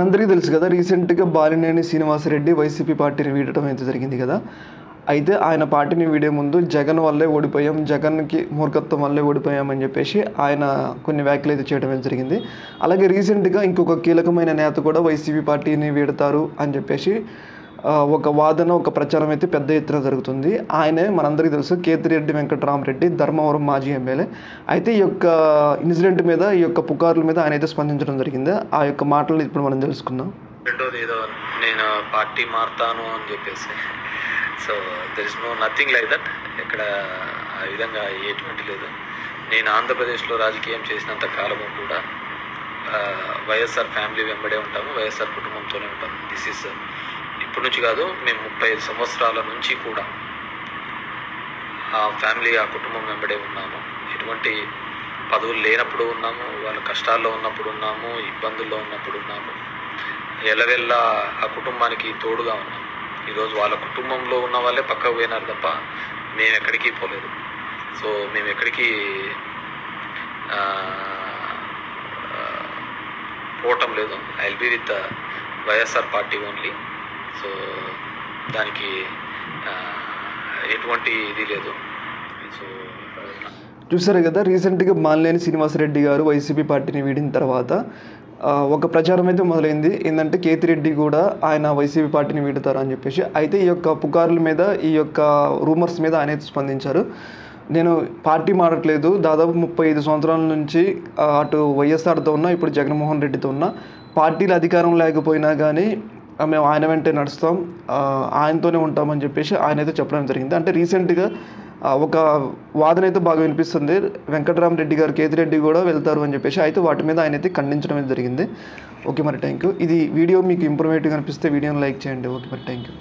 మనందరికీ తెలుసు కదా, రీసెంట్గా బాలినేని శ్రీనివాసరెడ్డి వైసీపీ పార్టీని వీడటం అయితే జరిగింది కదా. అయితే ఆయన పార్టీని వీడే ముందు జగన్ వల్లే ఓడిపోయాం, జగన్కి మూర్ఖత్వం వల్లే ఓడిపోయామని చెప్పేసి ఆయన కొన్ని వ్యాఖ్యలు అయితే చేయడం అయితే జరిగింది. అలాగే రీసెంట్గా ఇంకొక కీలకమైన నేత కూడా వైసీపీ పార్టీని వీడతారు అని చెప్పేసి ఒక వాదన, ఒక ప్రచారం అయితే పెద్ద ఎత్తున జరుగుతుంది. ఆయనే మనందరికీ తెలుసు కేతిరెడ్డి వెంకటరామరెడ్డి, ధర్మవరం మాజీ ఎమ్మెల్యే. అయితే ఈ యొక్క ఇన్సిడెంట్ మీద, ఈ యొక్క పుకార్ల మీద ఆయన అయితే స్పందించడం జరిగింది. ఆ యొక్క మాటలు ఇప్పుడు మనం తెలుసుకుందాం. రెండోది ఏదో నేను పార్టీ మారుతాను అని చెప్పేసి, so there is nothing like that. ఇక్కడ ఆ విధంగా ఎటువంటి లేదు. నేను ఆంధ్రప్రదేశ్లో రాజకీయం చేసినంత కాలము కూడా వైఎస్ఆర్ ఫ్యామిలీ వెంబడే ఉంటాము, వైఎస్ఆర్ కుటుంబంతోనే ఉంటాము. దిస్ ఈస్ ఇప్పటి నుంచి కాదు, మేము 35 సంవత్సరాల నుంచి కూడా ఆ ఫ్యామిలీ, ఆ కుటుంబం వెంబడే ఉన్నాము. ఎటువంటి పదవులు లేనప్పుడు ఉన్నాము, వాళ్ళ కష్టాల్లో ఉన్నప్పుడు ఉన్నాము, ఇబ్బందుల్లో ఉన్నప్పుడు ఉన్నాము. ఎలవెల్లా ఆ కుటుంబానికి తోడుగా ఉన్నాము. ఈరోజు వాళ్ళ కుటుంబంలో ఉన్న వాళ్ళే పక్కకు పోయినారు తప్ప మేము ఎక్కడికి పోలేదు. సో మేము ఎక్కడికి పోవటం లేదు. I will be with YSR party only. So దానికి ఎటువంటి ఇది లేదు. సో చూసారు కదా, రీసెంట్గా బాలినేని శ్రీనివాసరెడ్డి గారు వైసీపీ పార్టీని వీడిన తర్వాత ఒక ప్రచారం అయితే మొదలైంది. ఏంటంటే కేతిరెడ్డి కూడా ఆయన వైసీపీ పార్టీని వీడుతారు అని చెప్పేసి. అయితే ఈ యొక్క పుకార్ల మీద, ఈ యొక్క రూమర్స్ మీద ఆయన అయితే స్పందించారు. నేను పార్టీ మారట్లేదు, దాదాపు 35 సంవత్సరాల నుంచి అటు వైఎస్ఆర్తో ఉన్నా, ఇప్పుడు జగన్మోహన్ రెడ్డితో ఉన్నా, పార్టీలు అధికారం లేకపోయినా కానీ మేము ఆయన వెంటే నడుస్తాం, ఆయనతోనే ఉంటామని చెప్పేసి ఆయన అయితే చెప్పడం జరిగింది. అంటే రీసెంట్గా ఒక వాదన అయితే బాగా వినిపిస్తుంది, వెంకటరామరెడ్డి గారు కేతిరెడ్డి కూడా వెళ్తారు అని చెప్పేసి. అయితే వాటి మీద ఆయన అయితే ఖండించడం అయితే జరిగింది. ఓకే మరి, థ్యాంక్ యూ. ఇది వీడియో మీకు ఇంప్రూవేటివ్గా అనిపిస్తే వీడియోని లైక్ చేయండి. ఓకే మరి, థ్యాంక్ యూ.